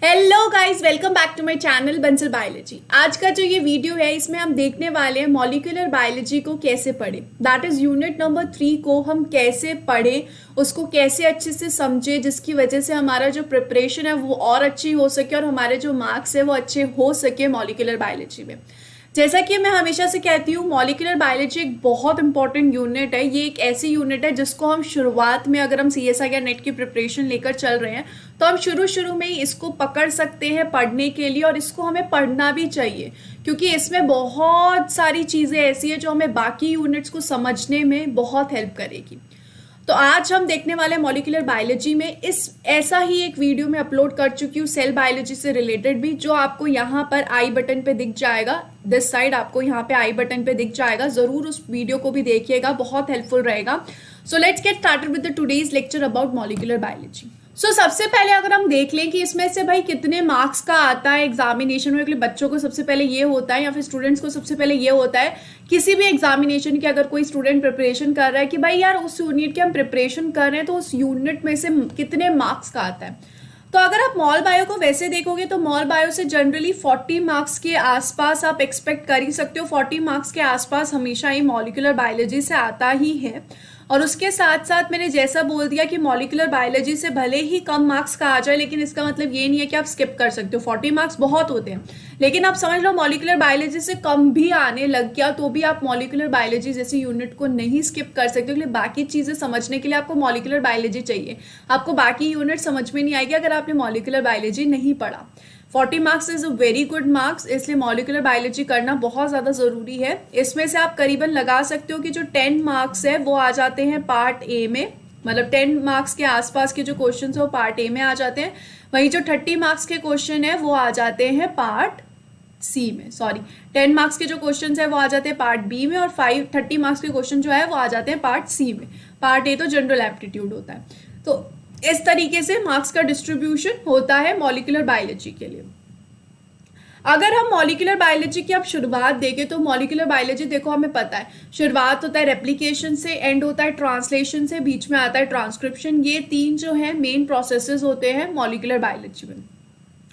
Hello guys, welcome back to my channel Bansal biology. आज का जो ये वीडियो है इसमें हम देखने वाले हैं मॉलिक्यूलर बायोलॉजी को कैसे पढ़ें। दैट इज यूनिट नंबर 3 को हम कैसे पढ़ें, उसको कैसे अच्छे से समझें, जिसकी वजह से हमारा जो प्रिपरेशन है वो और अच्छी हो सके और हमारे जो मार्क्स है वो अच्छे हो सके मॉलिक्यूलर बायोलॉजी में। जैसा कि मैं हमेशा से कहती हूँ, मॉलिक्यूलर बायोलॉजी एक बहुत इंपॉर्टेंट यूनिट है। ये एक ऐसी यूनिट है जिसको हम शुरुआत में, अगर हम CSI या नेट की प्रिपरेशन लेकर चल रहे हैं तो हम शुरू में ही इसको पकड़ सकते हैं पढ़ने के लिए, और इसको हमें पढ़ना भी चाहिए क्योंकि इसमें बहुत सारी चीज़ें ऐसी है जो हमें बाकी यूनिट्स को समझने में बहुत हेल्प करेगी। तो आज हम देखने वाले मॉलिक्यूलर बायोलॉजी में ऐसा ही एक वीडियो में अपलोड कर चुकी हूँ सेल बायोलॉजी से रिलेटेड भी, जो आपको यहाँ पर आई बटन पे दिख जाएगा। दिस साइड आपको यहाँ पे आई बटन पे दिख जाएगा। जरूर उस वीडियो को भी देखिएगा, बहुत हेल्पफुल रहेगा। So let's get started with the today's lecture about molecular biology. सो सबसे पहले अगर हम देख लें कि इसमें से भाई कितने मार्क्स का आता है एग्जामिनेशन में, बच्चों को सबसे पहले ये होता है या फिर स्टूडेंट्स को सबसे पहले ये होता है किसी भी एग्जामिनेशन की, अगर कोई स्टूडेंट प्रिपरेशन कर रहा है कि भाई यार उस यूनिट की हम प्रिपरेशन कर रहे हैं तो उस यूनिट में से कितने मार्क्स का आता है। तो अगर आप मॉल बायो को वैसे देखोगे तो मॉल बायो से जनरली 40 मार्क्स के आसपास आप एक्सपेक्ट कर ही सकते हो। 40 मार्क्स के आसपास हमेशा ही मॉलिक्यूलर बायोलॉजी से आता ही है। और उसके साथ साथ मैंने जैसा बोल दिया कि मॉलिक्यूलर बायोलॉजी से भले ही कम मार्क्स का आ जाए, लेकिन इसका मतलब ये नहीं है कि आप स्किप कर सकते हो। 40 मार्क्स बहुत होते हैं, लेकिन आप समझ लो मॉलिक्यूलर बायोलॉजी से कम भी आने लग गया तो भी आप मॉलिक्यूलर बायोलॉजी जैसी यूनिट को नहीं स्किप कर सकते, क्योंकि बाकी चीज़ें समझने के लिए आपको मॉलिक्यूलर बायोलॉजी चाहिए। आपको बाकी यूनिट समझ में नहीं आएगी अगर आपने मॉलिक्यूलर बायोलॉजी नहीं पढ़ा। 40 marks is a very good marks, इसलिए मॉलिक्यूलर बायोलॉजी करना बहुत ज़्यादा ज़रूरी है। इसमें से आप करीबन लगा सकते हो कि जो 10 मार्क्स है वो आ जाते हैं पार्ट ए में, मतलब 10 मार्क्स के आसपास के जो क्वेश्चन है वो पार्ट ए में आ जाते हैं। वहीं जो 30 मार्क्स के क्वेश्चन है वो आ जाते हैं पार्ट सी में। 10 मार्क्स के जो क्वेश्चन है वो आ जाते हैं पार्ट बी में, और 30 मार्क्स के क्वेश्चन जो है वो आ जाते हैं पार्ट सी में। पार्ट ए तो जनरल एप्टीट्यूड होता है। तो इस तरीके से मार्क्स का डिस्ट्रीब्यूशन होता है मॉलिक्यूलर बायोलॉजी के लिए। अगर हम मॉलिक्यूलर बायोलॉजी की अब शुरुआत देखें तो मॉलिक्यूलर बायोलॉजी देखो हमें पता है शुरुआत होता है रेप्लिकेशन से, एंड होता है ट्रांसलेशन से, बीच में आता है ट्रांसक्रिप्शन। ये 3 जो है मेन प्रोसेसेस होते हैं मॉलिक्यूलर बायोलॉजी में।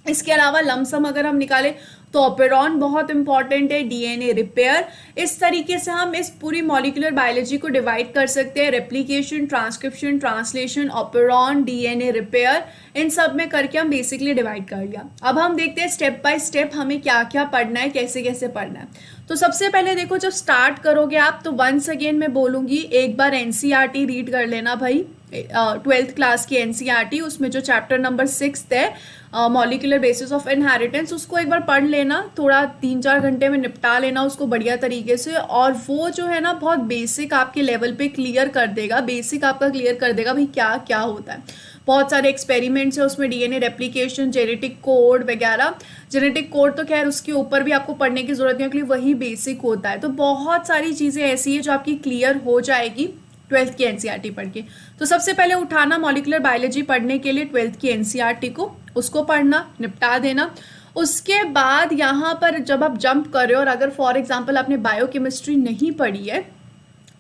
इसके अलावा लमसम अगर हम निकालें तो ऑपेरॉन बहुत इंपॉर्टेंट है, DNA रिपेयर। इस तरीके से हम इस पूरी मॉलिक्यूलर बायोलॉजी को डिवाइड कर सकते हैं। Replication, transcription, translation, operon, DNA repair, इन सब में करके हम बेसिकली डिवाइड कर लिया। अब हम देखते हैं स्टेप बाय स्टेप हमें क्या क्या पढ़ना है, कैसे कैसे पढ़ना है। तो सबसे पहले देखो, जब स्टार्ट करोगे आप तो वंस अगेन मैं बोलूँगी एक बार NCERT रीड कर लेना भाई, 12th क्लास की NCERT, उसमें जो चैप्टर नंबर 6 है मॉलिक्यूलर बेसिस ऑफ इनहेरिटेंस, उसको एक बार पढ़ लेना। थोड़ा 3-4 घंटे में निपटा लेना उसको बढ़िया तरीके से, और वो जो है ना बहुत बेसिक आपके लेवल पे क्लियर कर देगा, बेसिक आपका क्लियर कर देगा भाई क्या क्या होता है। बहुत सारे एक्सपेरिमेंट्स है उसमें, DNA रेप्लिकेशन, जेनेटिक कोड वगैरह। जेनेटिक कोड तो खैर उसके ऊपर भी आपको पढ़ने की जरूरत नहीं है क्योंकि वही बेसिक होता है। तो बहुत सारी चीज़ें ऐसी है जो आपकी क्लियर हो जाएगी 12th की NCERT पढ़ के। तो सबसे पहले उठाना मॉलिक्यूलर बायोलॉजी पढ़ने के लिए 12th की NCERT को, उसको पढ़ना, निपटा देना। उसके बाद यहाँ पर जब आप जंप कर रहे हो और अगर फॉर एग्जांपल आपने बायोकेमिस्ट्री नहीं पढ़ी है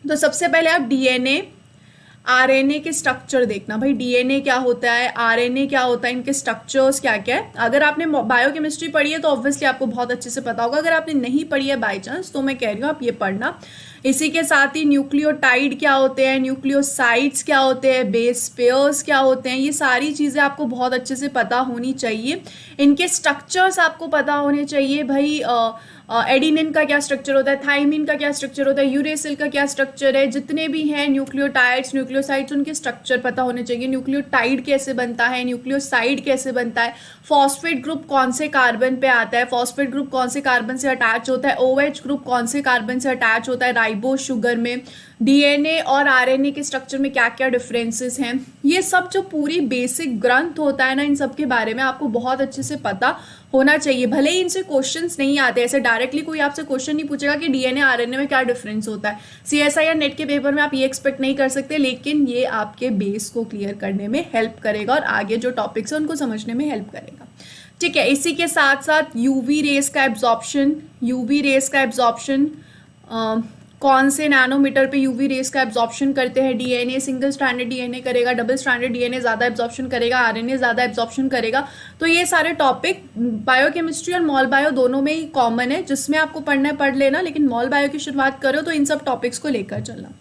तो सबसे पहले आप DNA RNA के स्ट्रक्चर देखना भाई। DNA क्या होता है, RNA क्या होता है, इनके स्ट्रक्चर्स क्या क्या है। अगर आपने बायोकेमिस्ट्री पढ़ी है तो ऑब्वियसली आपको बहुत अच्छे से पता होगा। अगर आपने नहीं पढ़ी है बाई चांस तो मैं कह रही हूँ आप ये पढ़ना। इसी के साथ ही न्यूक्लियोटाइड क्या होते हैं, न्यूक्लियोसाइड्स क्या होते हैं, बेस पेयर्स क्या होते हैं, ये सारी चीज़ें आपको बहुत अच्छे से पता होनी चाहिए। इनके स्ट्रक्चर्स आपको पता होने चाहिए भाई। एडिनिन का क्या स्ट्रक्चर होता है, थाइमिन का क्या स्ट्रक्चर होता है, यूरेसिल का क्या स्ट्रक्चर है, जितने भी हैं न्यूक्लियोटाइड्स, न्यूक्लियोसाइड्स, उनके स्ट्रक्चर पता होने चाहिए। न्यूक्लियोटाइड कैसे बनता है, न्यूक्लियोसाइड कैसे बनता है, फॉस्फेट ग्रुप कौन से कार्बन पे आता है, फॉस्फेट ग्रुप कौन से कार्बन से अटैच होता है, OH ग्रुप कौन से कार्बन से अटैच होता है राइबोस शुगर में, DNA और RNA के स्ट्रक्चर में क्या क्या डिफरेंसेस हैं। ये सब जो पूरी बेसिक ग्रंथ होता है ना, इन सब के बारे में आपको बहुत अच्छे से पता होना चाहिए। भले ही इनसे क्वेश्चंस नहीं आते, ऐसे डायरेक्टली कोई आपसे क्वेश्चन नहीं पूछेगा कि DNA RNA में क्या डिफरेंस होता है। CSI या नेट के पेपर में आप ये एक्सपेक्ट नहीं कर सकते, लेकिन ये आपके बेस को क्लियर करने में हेल्प करेगा और आगे जो टॉपिक्स है उनको समझने में हेल्प करेगा। ठीक है, इसी के साथ साथ UV रेस का एब्जॉर्प्शन, कौन से नैनोमीटर पे यूवी रेस का एब्जॉर्प्शन करते हैं डीएनए, सिंगल स्ट्रैंडेड डीएनए करेगा, डबल स्ट्रैंडेड डीएनए ज़्यादा एब्जॉर्प्शन करेगा, आरएनए ज़्यादा एब्जॉर्प्शन करेगा। तो ये सारे टॉपिक बायोकेमिस्ट्री और मॉल बायो दोनों में ही कॉमन है, जिसमें आपको पढ़ना है पढ़ लेना, लेकिन मॉल बायो की शुरुआत करो तो इन सब टॉपिक्स को लेकर चलना।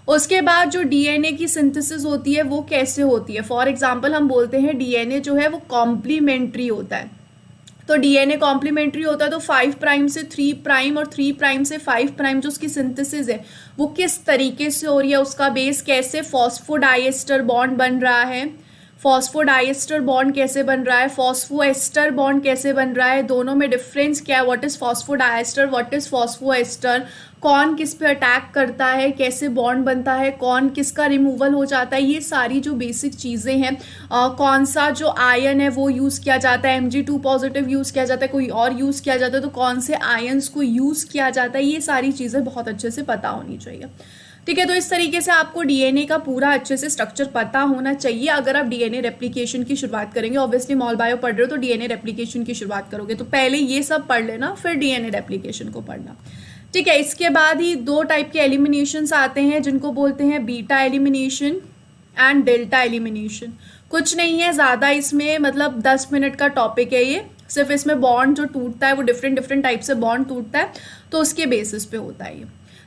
उसके बाद जो डीएनए की सिंथेसिस होती है वो कैसे होती है, फॉर एग्जाम्पल हम बोलते हैं डीएनए जो है वो कॉम्प्लीमेंट्री होता है। तो डीएनए कॉम्प्लीमेंट्री होता है तो 5 प्राइम से 3 प्राइम और 3 प्राइम से 5 प्राइम जो उसकी सिंथेसिस है वो किस तरीके से हो रही है, उसका बेस कैसे फॉस्फोडाइएस्टर बॉन्ड बन रहा है, फॉस्फोडाइएस्टर बॉन्ड कैसे बन रहा है, फॉस्फोएस्टर बॉन्ड कैसे बन रहा है, दोनों में डिफरेंस क्या है, what is phosphodiester, what is phosphoester, कौन किस पे अटैक करता है, कैसे बॉन्ड बनता है, कौन किसका रिमूवल हो जाता है, ये सारी जो बेसिक चीज़ें हैं। कौन सा जो आयन है वो यूज़ किया जाता है, Mg2 पॉजिटिव यूज़ किया जाता है, कोई और यूज़ किया जाता है, तो कौन से आयन्स को यूज़ किया जाता है, ये सारी चीज़ें बहुत अच्छे से पता होनी चाहिए। ठीक है, तो इस तरीके से आपको डीएनए का पूरा अच्छे से स्ट्रक्चर पता होना चाहिए अगर आप डीएनए रेप्लिकेशन की शुरुआत करेंगे। ऑब्वियसली मॉल बायो पढ़ रहे हो तो डीएनए रेप्लिकेशन की शुरुआत करोगे, तो पहले ये सब पढ़ लेना फिर डीएनए रेप्लिकेशन को पढ़ना। ठीक है, इसके बाद ही 2 टाइप के एलिमिनेशंस आते हैं जिनको बोलते हैं beta elimination and delta elimination. कुछ नहीं है ज़्यादा इसमें, मतलब 10 मिनट का टॉपिक है ये। सिर्फ इसमें बॉन्ड जो टूटता है वो डिफरेंट टाइप से बॉन्ड टूटता है, तो उसके बेसिस पे होता है ये।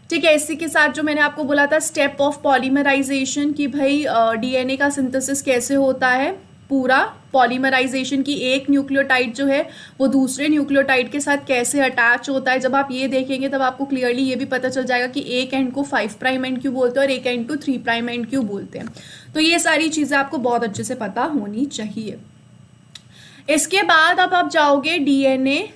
ठीक है, इसी के साथ जो मैंने आपको बोला था स्टेप ऑफ पॉलीमराइजेशन कि भाई डीएनए का सिंथेसिस कैसे होता है, पूरा पॉलीमराइजेशन की एक न्यूक्लियोटाइड जो है वो दूसरे न्यूक्लियोटाइड के साथ कैसे अटैच होता है। जब आप ये देखेंगे तब आपको क्लियरली ये भी पता चल जाएगा कि एक एंड को 5 प्राइम एंड क्यों बोलते हैं और एक एंड को 3 प्राइम एंड क्यों बोलते हैं। तो ये सारी चीज़ें आपको बहुत अच्छे से पता होनी चाहिए। इसके बाद अब आप जाओगे डीएनए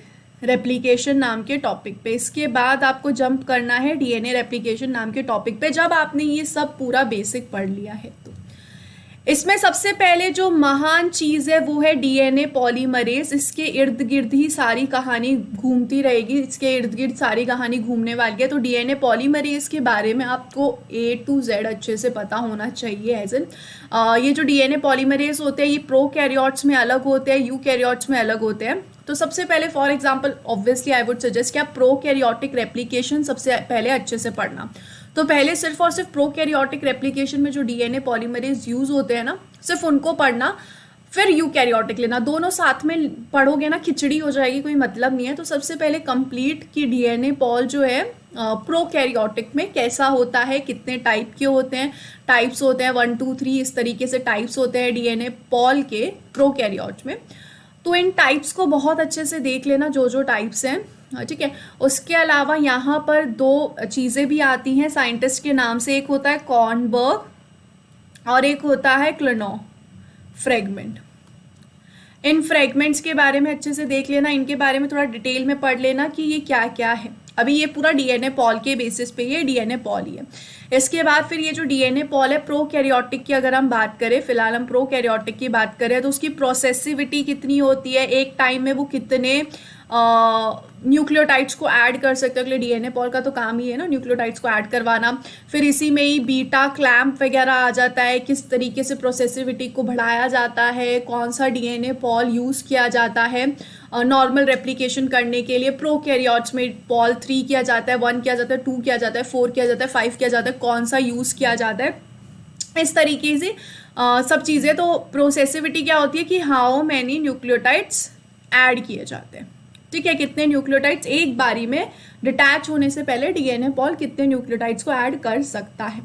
रेप्लिकेशन नाम के टॉपिक पे। इसके बाद आपको जंप करना है डीएनए रेप्लिकेशन नाम के टॉपिक पे। जब आपने ये सब पूरा बेसिक पढ़ लिया है तो इसमें सबसे पहले जो महान चीज़ है वो है डीएनए पॉलीमरेज। इसके इर्द गिर्द ही सारी कहानी घूमती रहेगी, इसके इर्द गिर्द सारी कहानी घूमने वाली है। तो डीएनए पॉलीमरेज के बारे में आपको A to Z अच्छे से पता होना चाहिए। एज इन ये जो डीएनए पॉलीमरेज होते हैं ये प्रोकैरियोट्स में अलग होते हैं, यूकैरियोट्स में अलग होते हैं। तो सबसे पहले for example obviously I would suggest कि आप प्रोकैरियोटिक रेप्लिकेशन सबसे पहले अच्छे से पढ़ना। तो पहले सिर्फ और सिर्फ प्रोकैरियोटिक रेप्लिकेशन में जो डीएनए पॉलीमरेज यूज होते हैं ना, सिर्फ उनको पढ़ना, फिर यूकैरियोटिक लेना। दोनों साथ में पढ़ोगे ना खिचड़ी हो जाएगी, कोई मतलब नहीं है। तो सबसे पहले कंप्लीट की डीएनए पॉल जो है प्रोकैरियोटिक में कैसा होता है, कितने टाइप के होते हैं, टाइप्स होते हैं 1 2 3 इस तरीके से टाइप्स होते हैं डीएनए पॉल के प्रोकैरियोट्स में। तो इन टाइप्स को बहुत अच्छे से देख लेना जो जो टाइप्स हैं। ठीक है, उसके अलावा यहाँ पर 2 चीज़ें भी आती हैं साइंटिस्ट के नाम से। एक होता है कॉर्नबर्ग और एक होता है क्लेनॉ फ्रेगमेंट। इन फ्रेगमेंट्स के बारे में अच्छे से देख लेना, इनके बारे में थोड़ा डिटेल में पढ़ लेना कि ये क्या क्या है। अभी ये पूरा डीएनए पॉल के बेसिस पे ये डीएनए पॉल ही है। इसके बाद फिर ये जो डीएनए पॉल है प्रोकैरियोटिक की अगर हम बात करें, फिलहाल हम प्रोकैरियोटिक की बात करें, तो उसकी प्रोसेसिविटी कितनी होती है, एक टाइम में वो कितने न्यूक्लियोटाइड्स को ऐड कर सकते हैं। अगले डीएनए पॉल का तो काम ही है ना न्यूक्लियोटाइड्स को ऐड करवाना। फिर इसी में ही बीटा क्लैम्प वगैरह आ जाता है, किस तरीके से प्रोसेसिविटी को बढ़ाया जाता है, कौन सा डीएनए पॉल यूज़ किया जाता है नॉर्मल रेप्लिकेशन करने के लिए। प्रोकैरियोट्स में पॉल 3 किया जाता है, 1 किया जाता है, 2 किया जाता है, 4 किया जाता है, 5 किया जाता है, कौन सा यूज़ किया जाता है, इस तरीके से सब चीज़ें। तो प्रोसेसिविटी क्या होती है कि हाउ मैनी न्यूक्लियोटाइड्स ऐड किए जाते हैं। ठीक है, कितने न्यूक्लियोटाइड्स एक बारी में डिटैच होने से पहले डीएनए पॉल कितने न्यूक्लियोटाइड्स को ऐड कर सकता है।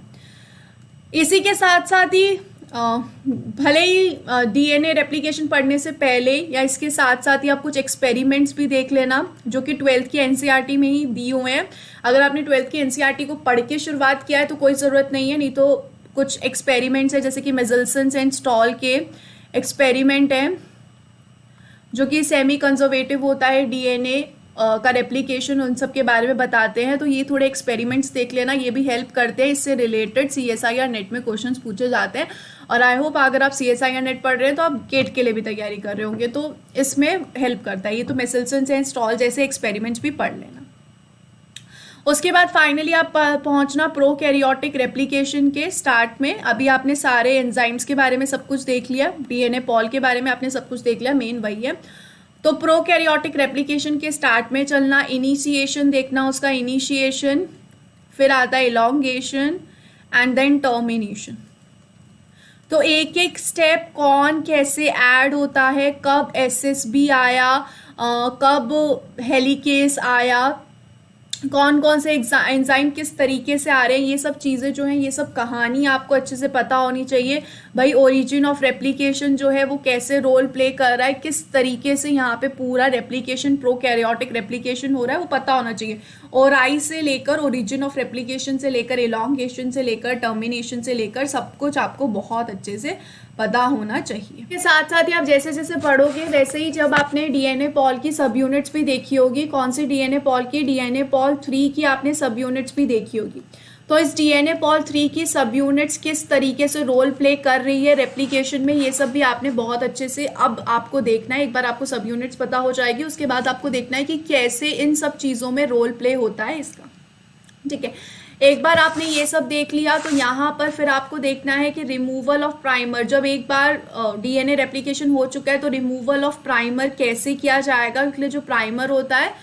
इसी के साथ साथ ही भले ही डीएनए रेप्लिकेशन पढ़ने से पहले या इसके साथ साथ ही आप कुछ एक्सपेरिमेंट्स भी देख लेना जो कि 12th की एनसीईआरटी में ही दिए हुए हैं। अगर आपने 12th की एनसीईआरटी को पढ़ के शुरुआत किया है तो कोई ज़रूरत नहीं है, नहीं तो कुछ एक्सपेरिमेंट्स है जैसे कि मेजल्सन एंड स्टॉल के एक्सपेरिमेंट हैं जो कि सेमी कंजर्वेटिव होता है डीएनए का रेप्लिकेशन, उन सब के बारे में बताते हैं। तो ये थोड़े एक्सपेरिमेंट्स देख लेना, ये भी हेल्प करते हैं। इससे रिलेटेड सीएसआईआर नेट में क्वेश्चंस पूछे जाते हैं और आई होप अगर आप सीएसआईआर नेट पढ़ रहे हैं तो आप गेट के लिए भी तैयारी कर रहे होंगे, तो इसमें हेल्प करता है ये। तो मेजल्सन एंड स्टॉल जैसे एक्सपेरिमेंट्स भी पढ़ लेना। उसके बाद फाइनली आप पहुंचना प्रोकैरियोटिक रेप्लिकेशन के स्टार्ट में। अभी आपने सारे एंजाइम्स के बारे में सब कुछ देख लिया, डीएनए पॉल के बारे में आपने सब कुछ देख लिया, मेन वही है। तो प्रोकैरियोटिक रेप्लिकेशन के स्टार्ट में चलना, इनिशिएशन देखना उसका, इनिशिएशन, फिर आता है इलॉन्गेशन एंड देन टर्मिनेशन। तो एक एक स्टेप कौन कैसे ऐड होता है, कब एसएसबी आया, कब हेलिकेस आया, कौन कौन से एंजाइम किस तरीके से आ रहे हैं, ये सब चीज़ें जो हैं, ये सब कहानी आपको अच्छे से पता होनी चाहिए। भाई ओरिजिन ऑफ रेप्लिकेशन जो है वो कैसे रोल प्ले कर रहा है, किस तरीके से यहाँ पे पूरा रेप्लिकेशन प्रोकैरियोटिक रेप्लिकेशन हो रहा है वो पता होना चाहिए। और आई से लेकर ओरिजिन ऑफ रेप्लिकेशन से लेकर इलॉन्गेशन से लेकर टर्मिनेशन से लेकर सब कुछ आपको बहुत अच्छे से पता होना चाहिए। के साथ साथ ही आप जैसे जैसे पढ़ोगे वैसे ही जब आपने डीएनए पॉल की सब यूनिट्स भी देखी होगी, कौन सी डीएनए पॉल की, डीएनए पॉल 3 की आपने सब यूनिट्स भी देखी होगी। तो इस डीएनए पॉल 3 की सब यूनिट्स किस तरीके से रोल प्ले कर रही है रेप्लिकेशन में, ये सब भी आपने बहुत अच्छे से अब आपको देखना है। एक बार आपको सब यूनिट्स पता हो जाएगी, उसके बाद आपको देखना है कि कैसे इन सब चीज़ों में रोल प्ले होता है इसका। ठीक है, एक बार आपने ये सब देख लिया तो यहाँ पर फिर आपको देखना है कि रिमूवल ऑफ प्राइमर, जब एक बार डीएनए रेप्लिकेशन हो चुका है तो रिमूवल ऑफ प्राइमर कैसे किया जाएगा, क्योंकि जो प्राइमर होता है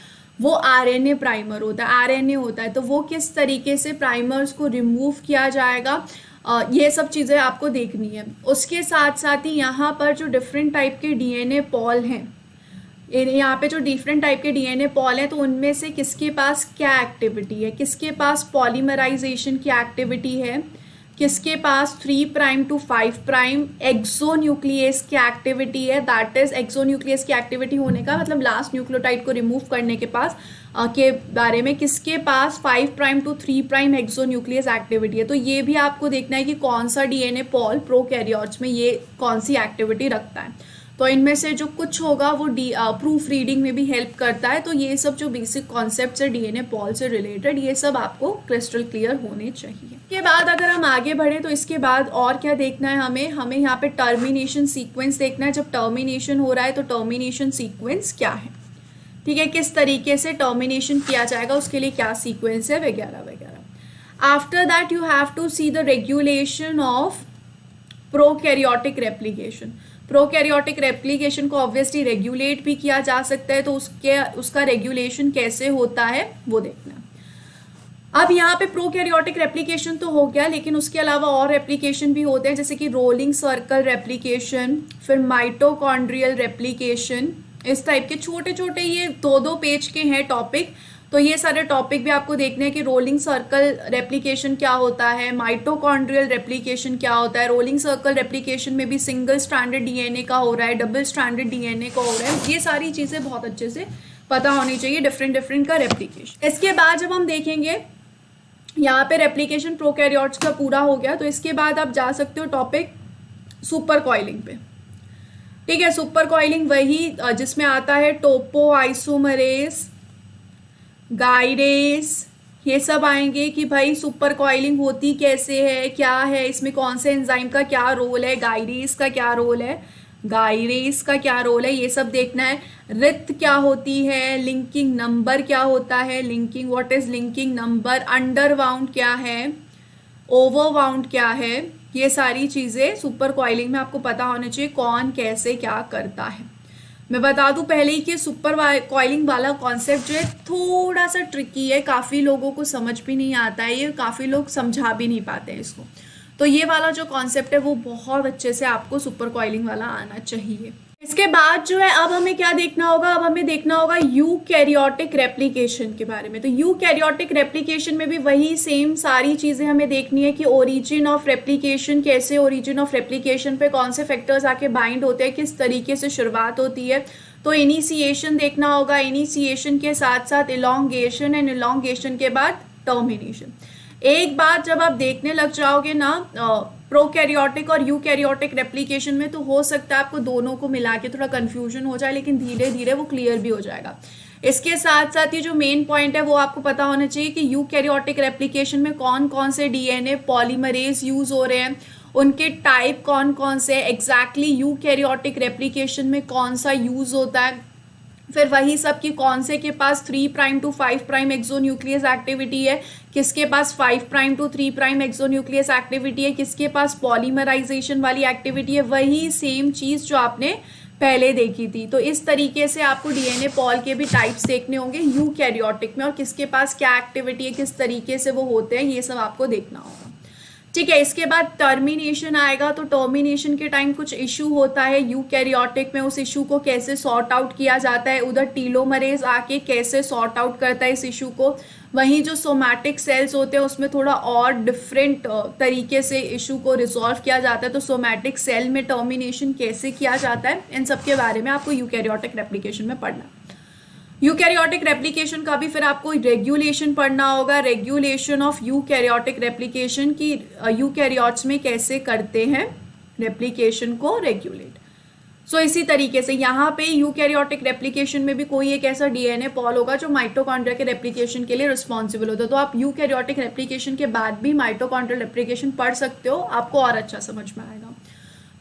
वो आरएनए प्राइमर होता है, आरएनए होता है, तो वो किस तरीके से प्राइमर्स को रिमूव किया जाएगा, ये सब चीज़ें आपको देखनी है। उसके साथ साथ ही यहाँ पर जो डिफरेंट टाइप के डीएनए पॉल हैं, यहाँ पे जो डिफरेंट टाइप के डीएनए पॉल हैं, तो उनमें से किसके पास क्या एक्टिविटी है, किसके पास पॉलीमराइजेशन की एक्टिविटी है, किसके पास 3 प्राइम टू 5 प्राइम एक्सोन्यूक्लियस की एक्टिविटी है। दैट इज एक्सोन्यूक्लियस की एक्टिविटी होने का मतलब लास्ट न्यूक्लियोटाइड को रिमूव करने के पास के बारे में किसके पास 5 prime to 3 prime exonuclease activity है। तो ये भी आपको देखना है कि कौन सा डीएनए पॉल प्रोकैरियोट्स में ये कौन सी एक्टिविटी रखता है। तो इनमें से जो कुछ होगा वो प्रूफ रीडिंग में भी हेल्प करता है। तो ये सब जो बेसिक कॉन्सेप्ट्स है डीएनए पॉल से रिलेटेड, ये सब आपको क्रिस्टल क्लियर होने चाहिए। इसके बाद अगर हम आगे बढ़े तो इसके बाद और क्या देखना है हमें यहाँ पे टर्मिनेशन सीक्वेंस देखना है। जब टर्मिनेशन हो रहा है तो टर्मिनेशन सीक्वेंस क्या है, ठीक है, किस तरीके से टर्मिनेशन किया जाएगा, उसके लिए क्या सीक्वेंस है, वगैरह वगैरह। After that you have to see the regulation of prokaryotic replication. Prokaryotic replication को ऑब्वियसली रेगुलेट भी किया जा सकता है, तो उसका रेगुलेशन कैसे होता है वो देखना। अब यहाँ पे प्रोकैरियोटिक रेप्लिकेशन तो हो गया, लेकिन उसके अलावा और रेप्लिकेशन भी होते हैं, जैसे कि रोलिंग सर्कल रेप्लिकेशन, फिर माइटोकॉन्ड्रियल रेप्लिकेशन, इस टाइप के छोटे छोटे ये 2-2 पेज के हैं टॉपिक। तो ये सारे टॉपिक भी आपको देखने हैं कि रोलिंग सर्कल रेप्लिकेशन क्या होता है, माइटोकॉन्ड्रियल रेप्लिकेशन क्या होता है। रोलिंग सर्कल रेप्लिकेशन में भी सिंगल स्ट्रैंडेड डीएनए का हो रहा है, डबल स्ट्रैंडेड डीएनए का हो रहा है। ये सारी चीज़ें बहुत अच्छे से पता होनी चाहिए, डिफरेंट का रेप्लिकेशन। इसके बाद जब हम देखेंगे यहाँ पे रेप्लिकेशन प्रोकैरियोट्स का पूरा हो गया, तो इसके बाद आप जा सकते हो टॉपिक सुपर कॉइलिंग पे। ठीक है, सुपर कॉइलिंग वही जिसमें आता है टोपो आइसोमरेज, गाइरेस, ये सब आएंगे कि भाई सुपर कॉइलिंग होती कैसे है, क्या है इसमें, कौन से एंजाइम का क्या रोल है, गाइरेस का क्या रोल है, गाइरेस का क्या रोल है, ये सब देखना है। रिथ क्या होती है, लिंकिंग नंबर क्या होता है, linking what is linking number, underwound क्या है, ओवरवाउंड क्या है, ये सारी चीज़ें सुपर कॉइलिंग में आपको पता होना चाहिए कौन कैसे क्या करता है। मैं बता दूं पहले ही कि सुपर कॉइलिंग वाला कॉन्सेप्ट जो है थोड़ा सा ट्रिकी है, काफ़ी लोगों को समझ भी नहीं आता है, ये काफ़ी लोग समझा भी नहीं पाते हैं इसको। तो ये वाला जो कॉन्सेप्ट है वो बहुत अच्छे से आपको सुपर कॉइलिंग वाला आना चाहिए। इसके बाद जो है अब हमें क्या देखना होगा, अब हमें देखना होगा यूकैरियोटिक रेप्लिकेशन के बारे में। तो यूकैरियोटिक रेप्लिकेशन में भी वही सेम सारी चीज़ें हमें देखनी है कि ओरिजिन ऑफ रेप्लिकेशन कैसे, ओरिजिन ऑफ रेप्लिकेशन पे कौन से फैक्टर्स आके बाइंड होते हैं, किस तरीके से शुरुआत होती है। तो इनिशिएशन देखना होगा, इनिशिएशन के साथ साथ इलॉन्गेशन एंड इलॉन्गेशन के बाद टर्मिनेशन। एक बात जब आप देखने लग जाओगे ना प्रोकैरियोटिक और यूकैरियोटिक रेप्लिकेशन में, तो हो सकता है आपको दोनों को मिला के थोड़ा कंफ्यूजन हो जाए, लेकिन धीरे धीरे वो क्लियर भी हो जाएगा। इसके साथ साथ ही जो मेन पॉइंट है वो आपको पता होना चाहिए कि यूकैरियोटिक रेप्लिकेशन में कौन कौन से डीएनए पॉलीमरेज यूज हो रहे हैं, उनके टाइप कौन कौन से, एग्जैक्टली यूकैरियोटिक रेप्लिकेशन में कौन सा यूज होता है, फिर वही सब कि कौन से के पास 3 prime to 5 prime exonuclease activity है, किसके पास 5 prime to 3 prime exonuclease activity है, किसके पास पॉलीमराइजेशन वाली एक्टिविटी है। वही सेम चीज़ जो आपने पहले देखी थी। तो इस तरीके से आपको डीएनए पॉल के भी टाइप्स देखने होंगे यूकैरियोटिक में, और किसके पास क्या एक्टिविटी है, किस तरीके से वो होते हैं, ये सब आपको देखना होगा। ठीक है, इसके बाद टर्मिनेशन आएगा। तो टर्मिनेशन के टाइम कुछ इशू होता है यूकैरियोटिक में, उस इशू को कैसे सॉर्ट आउट किया जाता है, उधर टीलोमरेज आके कैसे सॉर्ट आउट करता है इस इशू को। वहीं जो सोमैटिक सेल्स होते हैं उसमें थोड़ा और डिफरेंट तरीके से इशू को रिजॉल्व किया जाता है। तो सोमैटिक सेल में टर्मिनेशन कैसे किया जाता है, इन सब के बारे में आपको यूकैरियोटिक रेप्लिकेशन में पढ़ना है। यूकैरियोटिक रेप्लिकेशन का भी फिर आपको रेगुलेशन पढ़ना होगा, रेगुलेशन ऑफ यूकैरियोटिक रेप्लिकेशन की यूकैरियोट्स में कैसे करते हैं रेप्लिकेशन को रेगुलेट। सो इसी तरीके से यहाँ पे यूकैरियोटिक रेप्लिकेशन में भी कोई एक ऐसा डीएनए पॉल होगा जो माइटोकॉन्ड्रिया के रेप्लिकेशन के लिए रिस्पॉन्सिबल होता है। तो आप यूकैरियोटिक रेप्लिकेशन के बाद भी माइटोकॉन्ड्रियल रेप्लिकेशन पढ़ सकते हो, आपको और अच्छा समझ में आएगा।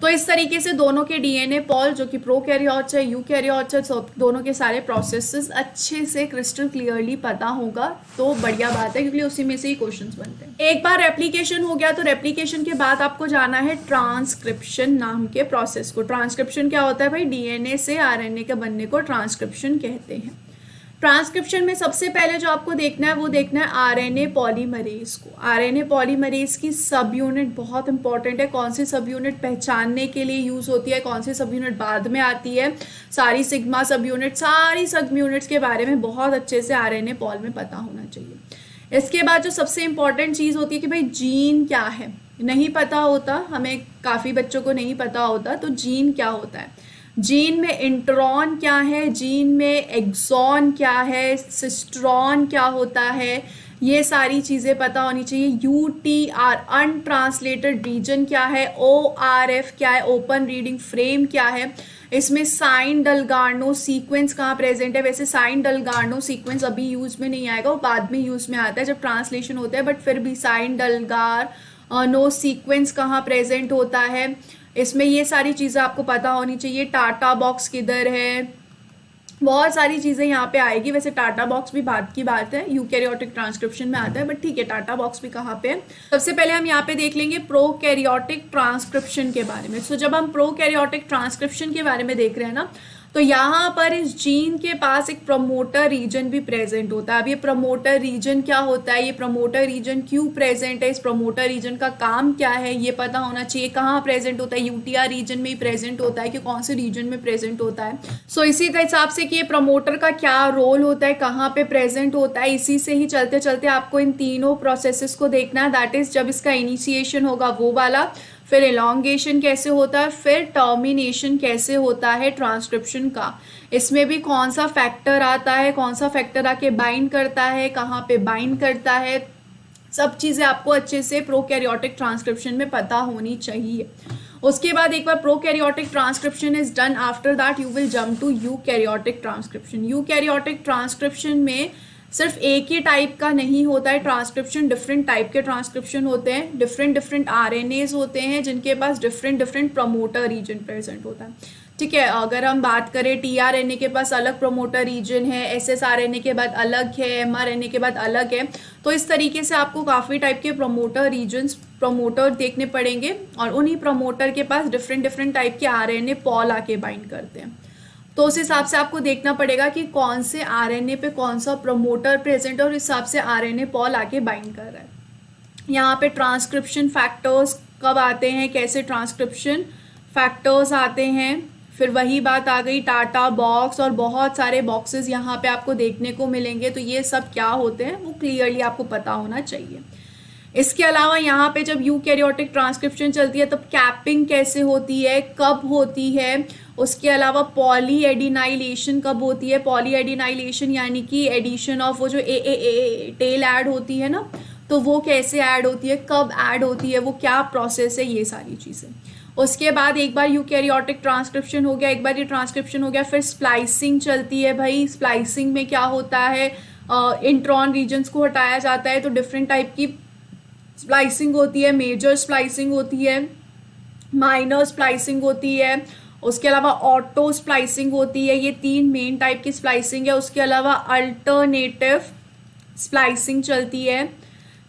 तो इस तरीके से दोनों के डीएनए पॉल जो कि प्रोकैरियोट्स है यूकैरियोट्स है, दोनों के सारे प्रोसेसेस अच्छे से क्रिस्टल क्लियरली पता होगा तो बढ़िया बात है, क्योंकि उसी में से ही क्वेश्चंस बनते हैं। एक बार रेप्लिकेशन हो गया तो रेप्लिकेशन के बाद आपको जाना है ट्रांसक्रिप्शन नाम के प्रोसेस को। ट्रांसक्रिप्शन क्या होता है भाई, डीएनए से आरएनए के बनने को ट्रांसक्रिप्शन कहते हैं। ट्रांसक्रिप्शन में सबसे पहले जो आपको देखना है वो देखना है आरएनए पॉलीमरेज को। आरएनए पॉलीमरेज की सब यूनिट बहुत इंपॉर्टेंट है। कौन सी सब यूनिट पहचानने के लिए यूज होती है, कौन सी सब यूनिट बाद में आती है, सारी सिग्मा सब यूनिट, सारी सब यूनिट्स के बारे में बहुत अच्छे से आरएनए पॉल में पता होना चाहिए। इसके बाद जो सबसे इंपॉर्टेंट चीज होती है कि भाई जीन क्या है, नहीं पता होता, हमें काफी बच्चों को नहीं पता होता। तो जीन क्या होता है, जीन में इंट्रॉन क्या है, जीन में एक्सॉन क्या है, सिस्ट्रॉन क्या होता है, ये सारी चीज़ें पता होनी चाहिए। यूटीआर अनट्रांसलेटेड रीजन क्या है, ओआरएफ क्या है, ओपन रीडिंग फ्रेम क्या है, इसमें साइन डलगार्नो सीक्वेंस कहाँ प्रेजेंट है। वैसे साइन डलगार्नो सीक्वेंस अभी यूज में नहीं आएगा, वो बाद में यूज में आता है जब ट्रांसलेशन होता है, बट फिर भी साइन डलगार नो सीक्वेंस कहाँ प्रेजेंट होता है, इसमें ये सारी चीज़ें आपको पता होनी चाहिए। टाटा बॉक्स किधर है, बहुत सारी चीज़ें यहाँ पे आएगी। वैसे टाटा बॉक्स भी बात की बात है, यूकैरियोटिक ट्रांसक्रिप्शन में आता है, बट ठीक है, टाटा बॉक्स भी कहाँ पे है। सबसे पहले हम यहाँ पे देख लेंगे प्रोकैरियोटिक ट्रांसक्रिप्शन के बारे में। सो जब हम प्रोकैरियोटिक ट्रांसक्रिप्शन के बारे में देख रहे हैं ना, तो यहाँ पर इस जीन के पास एक प्रमोटर रीजन भी प्रेजेंट होता है। अब ये प्रमोटर रीजन क्या होता है, ये प्रमोटर रीजन क्यों प्रेजेंट है, इस प्रमोटर रीजन का काम क्या है, ये पता होना चाहिए। कहाँ प्रेजेंट होता है, यूटीआर रीजन में ही प्रेजेंट होता है कि कौन से रीजन में प्रेजेंट होता है। सो इसी के हिसाब से कि ये प्रमोटर का क्या रोल होता है, कहाँ पे प्रेजेंट होता है, इसी से ही चलते चलते आपको इन तीनों प्रोसेसेस को देखना है। दैट इज जब इसका इनिशिएशन होगा वो वाला, फिर एलोंगेशन कैसे होता है, फिर टर्मिनेशन कैसे होता है ट्रांसक्रिप्शन का, इसमें भी कौन सा फैक्टर आता है, कौन सा फैक्टर आके बाइंड करता है, कहाँ पे बाइंड करता है, सब चीज़ें आपको अच्छे से प्रोकैरियोटिक ट्रांसक्रिप्शन में पता होनी चाहिए। उसके बाद एक बार prokaryotic transcription is done, after that you will jump to eukaryotic transcription. Eukaryotic transcription में सिर्फ एक ही टाइप का नहीं होता है ट्रांसक्रिप्शन, डिफरेंट टाइप के ट्रांसक्रिप्शन होते हैं, डिफरेंट आरएनएज होते हैं जिनके पास डिफरेंट प्रमोटर रीजन प्रेजेंट होता है। ठीक है, अगर हम बात करें टीआरएनए के पास अलग प्रमोटर रीजन है, एसएसआरएनए के बाद अलग है, एमआरएनए के बाद अलग है। तो इस तरीके से आपको काफ़ी टाइप के प्रमोटर रीजन्स प्रमोटर देखने पड़ेंगे, और उन्हीं प्रमोटर के पास डिफरेंट टाइप के आरएनए पॉल आके बाइंड करते हैं। तो उस हिसाब से आपको देखना पड़ेगा कि कौन से आरएनए पे कौन सा प्रमोटर प्रेजेंट है, और इस हिसाब से आरएनए पॉल आके बाइंड कर रहा है। यहाँ पे ट्रांसक्रिप्शन फैक्टर्स कब आते हैं, कैसे ट्रांसक्रिप्शन फैक्टर्स आते हैं, फिर वही बात आ गई टाटा बॉक्स, और बहुत सारे बॉक्सेस यहाँ पे आपको देखने को मिलेंगे। तो ये सब क्या होते हैं वो क्लियरली आपको पता होना चाहिए। इसके अलावा यहाँ पे जब यूकैरियोटिक ट्रांसक्रिप्शन चलती है तब कैपिंग कैसे होती है, कब होती है, उसके अलावा पॉलीएडिनाइलेशन कब होती है। पॉलीएडिनाइलेशन यानी कि एडिशन ऑफ वो जो ए टेल ऐड होती है ना, तो वो कैसे ऐड होती है, कब ऐड होती है, वो क्या प्रोसेस है, ये सारी चीज़ें। उसके बाद एक बार यूकैरियोटिक ट्रांसक्रिप्शन हो गया, एक बार ये ट्रांसक्रिप्शन हो गया, फिर स्प्लाइसिंग चलती है। भाई स्प्लाइसिंग में क्या होता है, इंट्रॉन रीजन्स को हटाया जाता है। तो डिफरेंट टाइप की स्प्लाइसिंग होती है, मेजर स्प्लाइसिंग होती है, माइनर स्प्लाइसिंग होती है, उसके अलावा ऑटो स्प्लाइसिंग होती है। ये 3 मेन टाइप की स्प्लाइसिंग है। उसके अलावा अल्टरनेटिव स्प्लाइसिंग चलती है।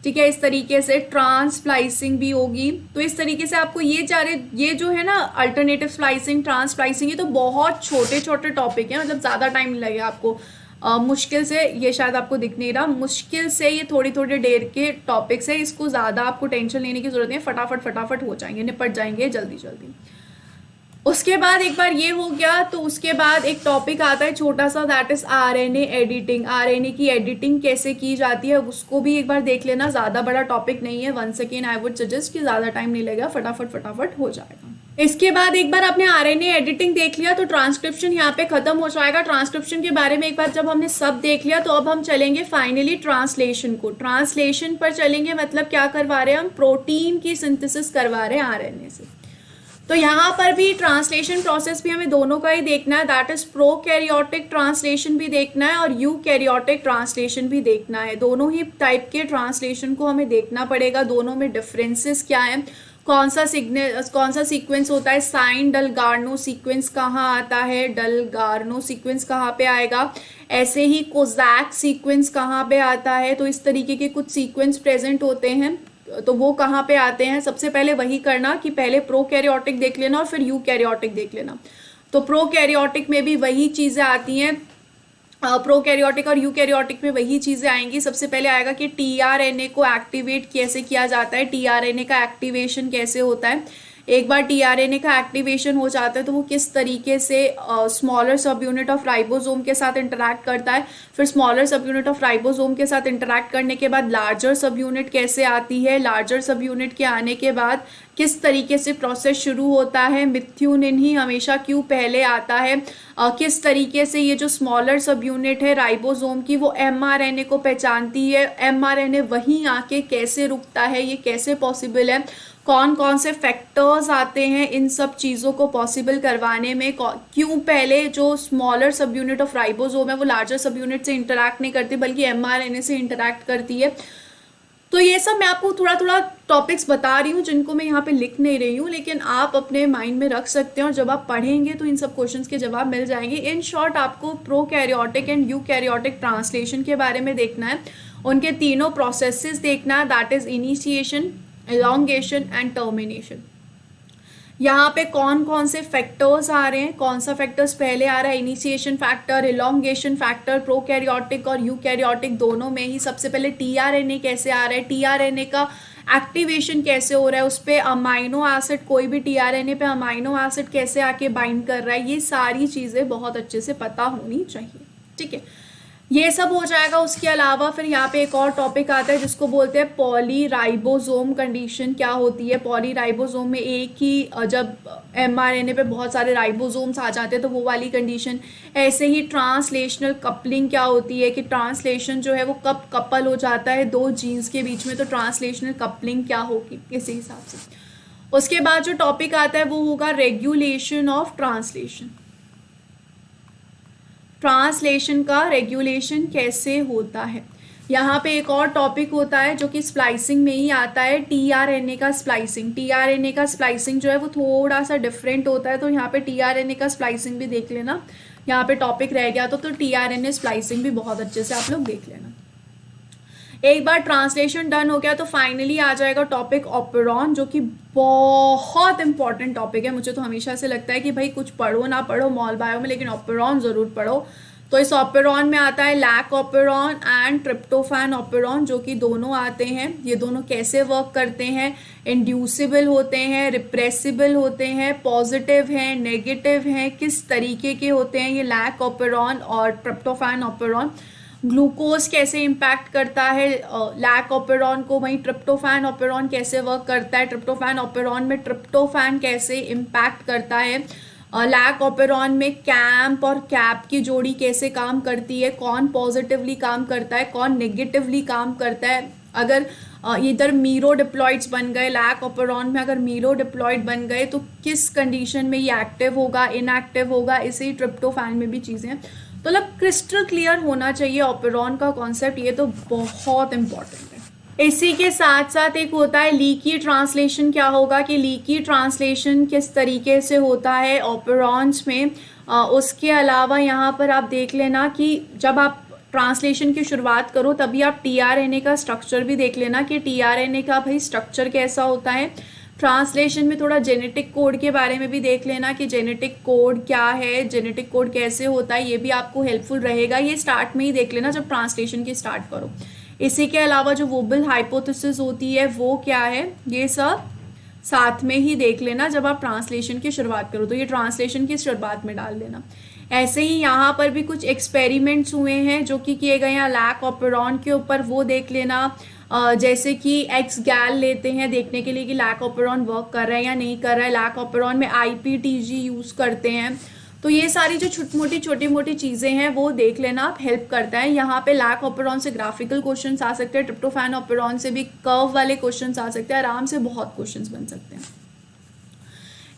ठीक है। इस तरीके से ट्रांसप्लाइसिंग भी होगी। तो इस तरीके से आपको ये जो है ना अल्टरनेटिव स्प्लाइसिंग, ट्रांसप्लाइसिंग, ये तो बहुत छोटे छोटे टॉपिक हैं, मतलब ज़्यादा टाइम नहीं लगेगा आपको। मुश्किल से, ये शायद आपको दिख नहीं रहा, मुश्किल से ये थोड़ी थोड़ी देर के टॉपिक्स है, इसको ज़्यादा आपको टेंशन लेने की ज़रूरत नहीं है, फटाफट फटाफट हो जाएंगे, निपट जाएंगे जल्दी जल्दी। उसके बाद एक बार ये हो गया तो उसके बाद एक टॉपिक आता है छोटा सा, that is RNA editing. RNA की एडिटिंग कैसे की जाती है उसको भी एक बार देख लेना, ज़्यादा बड़ा टॉपिक नहीं है। Once again I would suggest कि ज़्यादा टाइम नहीं लगेगा, फटाफट फटाफट हो जाएगा। इसके बाद एक बार आपने आरएनए एडिटिंग देख लिया तो ट्रांसक्रिप्शन यहाँ पे खत्म हो जाएगा। ट्रांसक्रिप्शन के बारे में एक बार जब हमने सब देख लिया तो अब हम चलेंगे फाइनली ट्रांसलेशन को। ट्रांसलेशन पर चलेंगे, मतलब क्या करवा रहे हैं हम, प्रोटीन की सिंथेसिस करवा रहे हैं आरएनए से। तो यहाँ पर भी ट्रांसलेशन प्रोसेस भी हमें दोनों का ही देखना है, दैट इज प्रोकैरियोटिक ट्रांसलेशन भी देखना है और यूकैरियोटिक ट्रांसलेशन भी देखना है। दोनों ही टाइप के ट्रांसलेशन को हमें देखना पड़ेगा, दोनों में डिफरेंसेस क्या है, कौन सा सीक्वेंस होता है, साइन डलगार्नो सीक्वेंस कहाँ आता है, डलगार्नो सीक्वेंस कहाँ पे आएगा, ऐसे ही कोजैक सीक्वेंस कहाँ पे आता है। तो इस तरीके के कुछ सीक्वेंस प्रेजेंट होते हैं, तो वो कहाँ पे आते हैं। सबसे पहले वही करना कि पहले प्रोकैरियोटिक देख लेना और फिर यूकैरियोटिक देख लेना। तो प्रोकैरियोटिक में भी वही चीज़ें आती हैं, प्रोकैरियोटिक और यूकैरियोटिक में वही चीज़ें आएंगी। सबसे पहले आएगा कि टीआरएनए को एक्टिवेट कैसे किया जाता है, टीआरएनए का एक्टिवेशन कैसे होता है। एक बार टीआरएनए का एक्टिवेशन हो जाता है तो वो किस तरीके से स्मॉलर सब यूनिट ऑफ राइबोसोम के साथ इंटरैक्ट करता है, फिर स्मॉलर सब यूनिट ऑफ राइबोसोम के साथ इंटरैक्ट करने के बाद लार्जर सब यूनिट कैसे आती है, लार्जर सब यूनिट के आने के बाद किस तरीके से प्रोसेस शुरू होता है, मिथ्यूनिन ही हमेशा क्यों पहले आता है, किस तरीके से ये जो स्मॉलर सब यूनिट है राइबोसोम की वो एमआरएनए को पहचानती है, एमआरएनए वहीं आके कैसे रुकता है, ये कैसे पॉसिबल है, कौन कौन से फैक्टर्स आते हैं इन सब चीज़ों को पॉसिबल करवाने में, क्यों पहले जो स्मॉलर सब यूनिट ऑफ राइबोसोम है वो लार्जर सब यूनिट से इंटरैक्ट नहीं करती बल्कि एमआरएनए से इंटरैक्ट करती है। तो ये सब मैं आपको थोड़ा थोड़ा टॉपिक्स बता रही हूँ जिनको मैं यहाँ पे लिख नहीं रही हूँ, लेकिन आप अपने माइंड में रख सकते हैं और जब आप पढ़ेंगे तो इन सब क्वेश्चंस के जवाब मिल जाएंगे। इन शॉर्ट आपको प्रोकैरियोटिक एंड यूकैरियोटिक ट्रांसलेशन के बारे में देखना है, उनके तीनों प्रोसेसेस देखना है, that is initiation, elongation and termination. यहाँ पे कौन कौन से फैक्टर्स आ रहे हैं, कौन सा फैक्टर्स पहले आ रहा है, initiation factor, elongation factor, prokaryotic और यूकैरियोटिक दोनों में ही। सबसे पहले टीआरएनए कैसे आ रहा है, टीआरएनए का एक्टिवेशन कैसे हो रहा है, उस पर अमाइनो एसिड, कोई भी टीआरएनए पे अमाइनो एसिड कैसे आके बाइंड कर रहा है, ये सारी चीज़ें बहुत अच्छे से पता होनी चाहिए। ठीक है, ये सब हो जाएगा। उसके अलावा फिर यहाँ पे एक और टॉपिक आता है जिसको बोलते हैं पॉलीराइबोसोम कंडीशन। क्या होती है पॉलीराइबोसोम में, एक ही जब एमआरएनए पे बहुत सारे राइबोसोम्स आ जाते हैं तो वो वाली कंडीशन। ऐसे ही ट्रांसलेशनल कपलिंग क्या होती है कि ट्रांसलेशन जो है वो कब कपल हो जाता है दो जीन्स के बीच में, तो ट्रांसलेशनल कपलिंग क्या होगी इसी हिसाब से। उसके बाद जो टॉपिक आता है वो होगा रेगुलेशन ऑफ ट्रांसलेशन। ट्रांसलेशन का रेगुलेशन कैसे होता है। यहाँ पे एक और टॉपिक होता है जो कि स्प्लाइसिंग में ही आता है, टीआरएनए का स्प्लाइसिंग। टीआरएनए का स्प्लाइसिंग जो है वो थोड़ा सा डिफरेंट होता है, तो यहाँ पे टीआरएनए का स्प्लाइसिंग भी देख लेना। यहाँ पे टॉपिक रह गया तो टीआरएनए स्प्लाइसिंग भी बहुत अच्छे से आप लोग देख लेना। एक बार ट्रांसलेशन डन हो गया तो फाइनली आ जाएगा टॉपिक ऑपेरॉन, जो कि बहुत इंपॉर्टेंट टॉपिक है। मुझे तो हमेशा से लगता है कि भाई कुछ पढ़ो ना पढ़ो मॉल बायो में, लेकिन ऑपेरॉन ज़रूर पढ़ो। तो इस ऑपेरॉन में आता है lac operon and tryptophan operon, जो कि दोनों आते हैं। ये दोनों कैसे वर्क करते हैं, इंड्यूसिबल होते हैं, रिप्रेसिबल होते हैं, पॉजिटिव हैं, नेगेटिव हैं, किस तरीके के होते हैं ये लैक ऑपेरॉन और ट्रिप्टोफैन ऑपेरॉन। ग्लूकोज कैसे इम्पैक्ट करता है लैक ऑपेरॉन को, वहीं ट्रिप्टोफैन ऑपेरॉन कैसे वर्क करता है, ट्रिप्टोफैन ऑपेरॉन में ट्रिप्टोफैन कैसे इम्पैक्ट करता है, लैक ऑपेरॉन में कैम्प और कैप की जोड़ी कैसे काम करती है, कौन पॉजिटिवली काम करता है कौन नेगेटिवली काम करता है। अगर इधर मीरो डिप्लॉइड्स बन गए लैक ऑपेरॉन में, अगर मीरो डिप्लॉइड बन गए तो किस कंडीशन में ये एक्टिव होगा इनएक्टिव होगा, इसे ही ट्रिप्टोफैन में भी चीज़ें हैं। तो मतलब क्रिस्टल क्लियर होना चाहिए ऑपेरॉन का कॉन्सेप्ट, ये तो बहुत इंपॉर्टेंट है। इसी के साथ साथ एक होता है लीकी ट्रांसलेशन। क्या होगा कि लीकी ट्रांसलेशन किस तरीके से होता है ऑपेरॉन्स में। उसके अलावा यहाँ पर आप देख लेना कि जब आप ट्रांसलेशन की शुरुआत करो तभी आप टीआरएनए का स्ट्रक्चर भी देख लेना कि टीआरएनए का भाई स्ट्रक्चर कैसा होता है। ट्रांसलेशन में थोड़ा जेनेटिक कोड के बारे में भी देख लेना कि जेनेटिक कोड क्या है, जेनेटिक कोड कैसे होता है, ये भी आपको हेल्पफुल रहेगा। ये स्टार्ट में ही देख लेना जब ट्रांसलेशन की स्टार्ट करो। इसी के अलावा जो वोबल हाइपोथेसिस होती है वो क्या है, ये सब साथ में ही देख लेना जब आप ट्रांसलेशन की शुरुआत करो। तो ये ट्रांसलेशन की शुरुआत में डाल देना। ऐसे ही यहाँ पर भी कुछ एक्सपेरिमेंट्स हुए हैं जो कि किए गए हैं लैक ऑपेरॉन के ऊपर, वो देख लेना। जैसे कि एक्स गैल लेते हैं देखने के लिए कि लैक ऑपेरॉन वर्क कर रहा है या नहीं कर रहा है। लैक ऑपेरॉन में आईपीटीजी यूज़ करते हैं। तो ये सारी जो छोटी मोटी चीज़ें हैं वो देख लेना, आप हेल्प करता है। यहाँ पे लैक ऑपेरॉन से ग्राफिकल क्वेश्चंस आ सकते हैं, ट्रिप्टोफैन ऑपेरॉन से भी कर्व वाले क्वेश्चंस आ सकते हैं, आराम से बहुत क्वेश्चंस बन सकते हैं।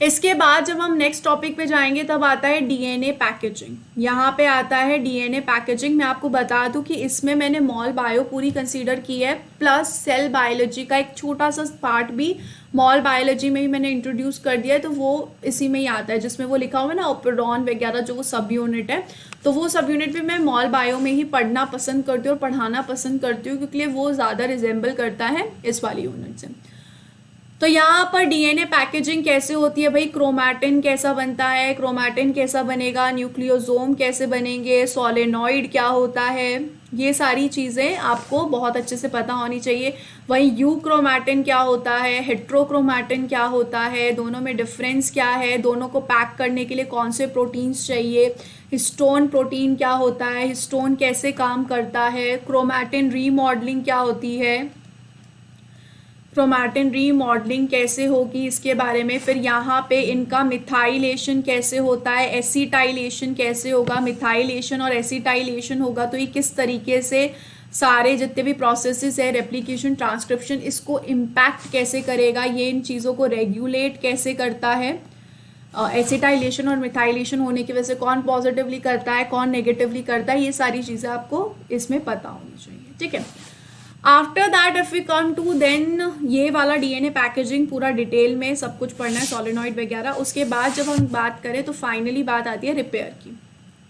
इसके बाद जब हम नेक्स्ट टॉपिक पे जाएंगे तब आता है डीएनए पैकेजिंग। यहाँ पे आता है डीएनए पैकेजिंग। मैं आपको बता दूं कि इसमें मैंने मॉल बायो पूरी कंसीडर की है, प्लस सेल बायोलॉजी का एक छोटा सा पार्ट भी मॉल बायोलॉजी में ही मैंने इंट्रोड्यूस कर दिया है। तो वो इसी में ही आता है जिसमें वो लिखा हुआ है ना ऑपेरॉन वगैरह, जो वो सब यूनिट है। तो वो सब यूनिट भी मैं मॉल बायो में ही पढ़ना पसंद करती हूँ और पढ़ाना पसंद करती हूँ, क्योंकि वो ज़्यादा रिजेंबल करता है इस वाली यूनिट से। तो यहाँ पर डीएनए पैकेजिंग कैसे होती है भाई, क्रोमैटिन कैसा बनता है, क्रोमैटिन कैसा बनेगा, न्यूक्लियोसोम कैसे बनेंगे, सोलेनॉइड क्या होता है, ये सारी चीज़ें आपको बहुत अच्छे से पता होनी चाहिए। वहीं यूक्रोमैटिन क्या होता है, हेट्रोक्रोमैटिन क्या होता है, दोनों में डिफरेंस क्या है, दोनों को पैक करने के लिए कौन से प्रोटीन्स चाहिए, हिस्टोन प्रोटीन क्या होता है, हिस्टोन कैसे काम करता है, क्रोमैटिन रीमॉडलिंग क्या होती है, क्रोमैटिन रीमॉडलिंग कैसे होगी इसके बारे में। फिर यहाँ पे इनका मिथाइलेशन कैसे होता है, एसिटाइलेशन कैसे होगा, मिथाइलेशन और एसिटाइलेशन होगा तो ये किस तरीके से सारे जितने भी प्रोसेसेस है, रेप्लिकेशन, ट्रांसक्रिप्शन, इसको इम्पैक्ट कैसे करेगा, ये इन चीज़ों को रेगुलेट कैसे करता है। एसिटाइलेशन और मिथाइलेशन होने की वजह से कौन पॉजिटिवली करता है, कौन नेगेटिवली करता है, ये सारी चीज़ें आपको इसमें पता होनी चाहिए, ठीक है। After that if we come to then ये वाला डीएनए पैकेजिंग पूरा डिटेल में सब कुछ पढ़ना है, सोलेनॉइड वगैरह। उसके बाद जब हम बात करें तो फाइनली बात आती है रिपेयर की,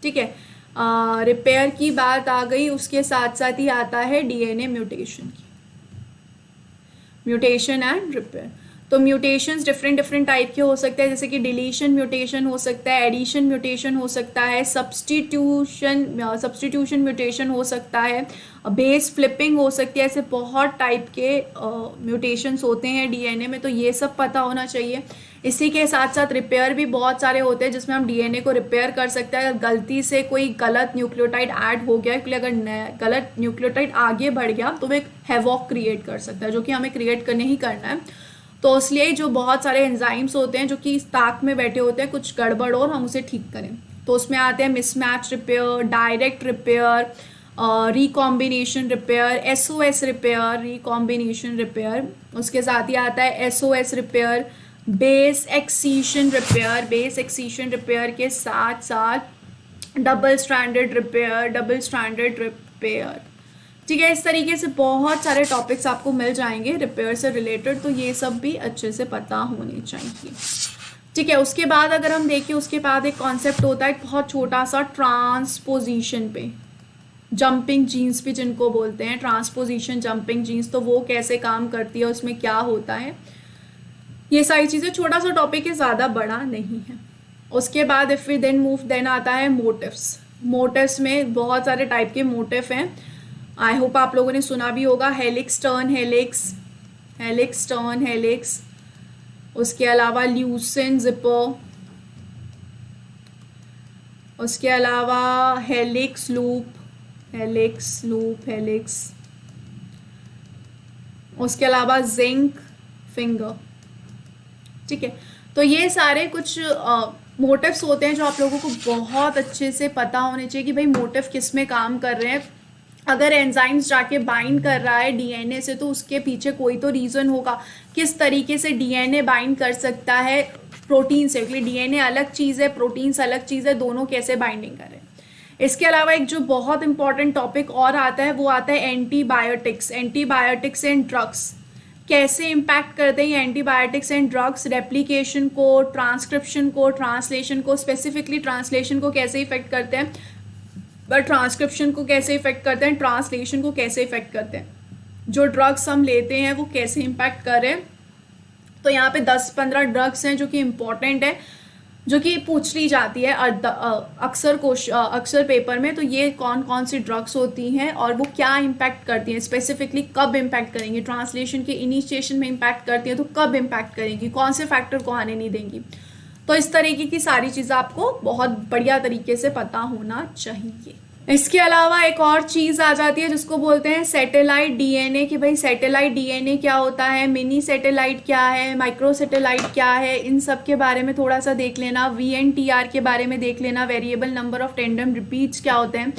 ठीक है। रिपेयर की बात आ गई, उसके साथ साथ ही आता है डीएनए म्यूटेशन की, म्यूटेशन एंड रिपेयर। तो म्यूटेशंस डिफरेंट टाइप के हो सकते हैं, जैसे कि डिलीशन म्यूटेशन हो सकता है, एडिशन म्यूटेशन हो सकता है, सब्स्टिट्यूशन म्यूटेशन हो सकता है, बेस फ्लिपिंग हो सकती है। ऐसे बहुत टाइप के म्यूटेशंस होते हैं डीएनए में, तो ये सब पता होना चाहिए। इसी के साथ साथ रिपेयर भी बहुत सारे होते हैं जिसमें हम डीएनए को रिपेयर कर सकते हैं। अगर गलती से कोई गलत न्यूक्लियोटाइड ऐड हो गया, इसलिए अगर गलत न्यूक्लियोटाइड आगे बढ़ गया तो वो एक हैवॉक क्रिएट कर सकता है, जो कि हमें क्रिएट करने ही करना है। तो इसलिए जो बहुत सारे एंजाइम्स होते हैं जो कि इस ताक में बैठे होते हैं, कुछ गड़बड़ और हम उसे ठीक करें, तो उसमें आते हैं mismatch repair, direct repair, recombination repair, SOS repair, recombination repair. उसके साथ ही आता है SOS repair, base excision repair, base excision repair के साथ साथ double stranded repair, double stranded repair, ठीक है। इस तरीके से बहुत सारे टॉपिक्स आपको मिल जाएंगे रिपेयर से रिलेटेड, तो ये सब भी अच्छे से पता होने चाहिए, ठीक है। उसके बाद अगर हम देखें, उसके बाद एक कॉन्सेप्ट होता है बहुत छोटा सा, ट्रांसपोजिशन पे, जंपिंग जीन्स भी जिनको बोलते हैं, ट्रांसपोजिशन जंपिंग जीन्स, तो वो कैसे काम करती है, उसमें क्या होता है, ये सारी चीज़ें। छोटा सा टॉपिक है, ज़्यादा बड़ा नहीं है। उसके बाद if we then move, then आता है मोटिव्स। मोटिव्स में बहुत सारे टाइप के मोटिव हैं, आई होप आप लोगों ने सुना भी होगा, helix turn helix, helix turn helix. उसके अलावा ल्यूसेंट जिपर, उसके अलावा helix loop, helix loop, helix. उसके अलावा जिंक फिंगर, ठीक है। तो ये सारे कुछ मोटिव्स होते हैं जो आप लोगों को बहुत अच्छे से पता होने चाहिए कि भाई मोटिव किस में काम कर रहे हैं। अगर एंजाइम्स जाके बाइंड कर रहा है डीएनए से, तो उसके पीछे कोई तो रीज़न होगा किस तरीके से डीएनए बाइंड कर सकता है प्रोटीन से, क्योंकि डीएनए अलग चीज़ है, प्रोटीन्स अलग चीज़ है, दोनों कैसे बाइंडिंग करें। इसके अलावा एक जो बहुत इंपॉर्टेंट टॉपिक और आता है वो आता है एंटीबायोटिक्स, एंटीबायोटिक्स एंड ड्रग्स। कैसे इम्पैक्ट करते हैं एंटीबायोटिक्स एंड ड्रग्स रेप्लिकेशन को, ट्रांसक्रिप्शन को, ट्रांसलेशन को, स्पेसिफिकली ट्रांसलेशन को कैसे इफेक्ट करते हैं। बट ट्रांसक्रिप्शन को कैसे इफेक्ट करते हैं, ट्रांसलेशन को कैसे इफेक्ट करते हैं, जो ड्रग्स हम लेते हैं वो कैसे इम्पैक्ट कर रहे हैं। तो यहाँ पे 10-15 ड्रग्स हैं जो कि इम्पॉर्टेंट है, जो कि पूछ ली जाती है अक्सर पेपर में। तो ये कौन कौन सी ड्रग्स होती हैं और वो क्या इम्पैक्ट करती हैं, स्पेसिफिकली कब इम्पैक्ट करेंगी, ट्रांसलेशन के इनिशिएशन में इम्पैक्ट करती हैं तो कब इम्पैक्ट करेंगी, कौन से फैक्टर को आने नहीं देंगी। तो इस तरीके की सारी चीज़ें आपको बहुत बढ़िया तरीके से पता होना चाहिए। इसके अलावा एक और चीज़ आ जाती है जिसको बोलते हैं सैटेलाइट डीएनए, कि भाई सैटेलाइट डीएनए क्या होता है, मिनी सैटेलाइट क्या है, माइक्रो सैटेलाइट क्या है, इन सब के बारे में थोड़ा सा देख लेना। वीएनटीआर के बारे में देख लेना, variable number of tandem repeats क्या होते हैं।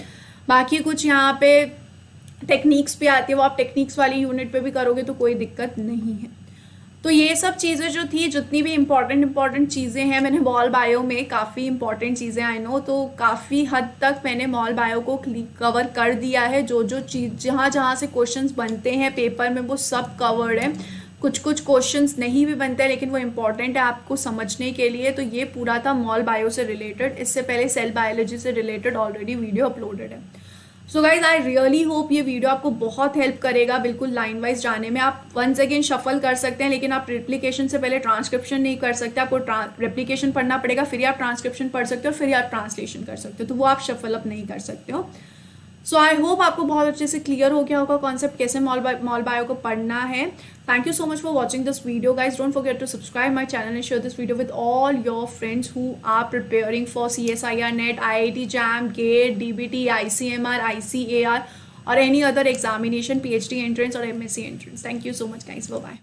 बाकी कुछ यहाँ पे टेक्निक्स पे आती है, वो आप टेक्निक्स वाली यूनिट पे भी करोगे तो कोई दिक्कत नहीं है। तो ये सब चीज़ें जो थी, जितनी भी इंपॉर्टेंट चीज़ें हैं, मैंने मॉल बायो में काफ़ी इंपॉर्टेंट चीज़ें आई नो, तो काफ़ी हद तक मैंने मॉल बायो को कवर कर दिया है। जो चीज़ जहाँ से क्वेश्चंस बनते हैं पेपर में वो सब कवर्ड है। कुछ क्वेश्चंस नहीं भी बनते हैं लेकिन वो इम्पॉर्टेंट है आपको समझने के लिए। तो ये पूरा था मॉल बायो से रिलेटेड। इससे पहले सेल बायोलॉजी से रिलेटेड ऑलरेडी वीडियो अपलोडेड है। So guys I really hope ये वीडियो आपको बहुत हेल्प करेगा बिल्कुल लाइन वाइज जाने में। आप वंस अगेन शफल कर सकते हैं लेकिन आप रेप्लिकेशन से पहले ट्रांसक्रिप्शन नहीं कर सकते। आपको रेप्लिकेशन पढ़ना पड़ेगा, फिर आप ट्रांसक्रिप्शन पढ़ सकते हो और फिर आप ट्रांसलेशन कर सकते हो, तो वो आप शफल अप नहीं कर सकते हो। सो आई होप आपको बहुत अच्छे से क्लियर हो गया होगा कॉन्सेप्ट कैसे मॉल बायो को पढ़ना है। Thank you so much for watching this video guys. Don't forget to subscribe my channel and share this video with all your friends who are preparing for CSIR NET, IIT JAM, GATE, DBT, ICMR, ICAR or any other examination, PhD entrance or MSc entrance. Thank you so much guys. Bye bye.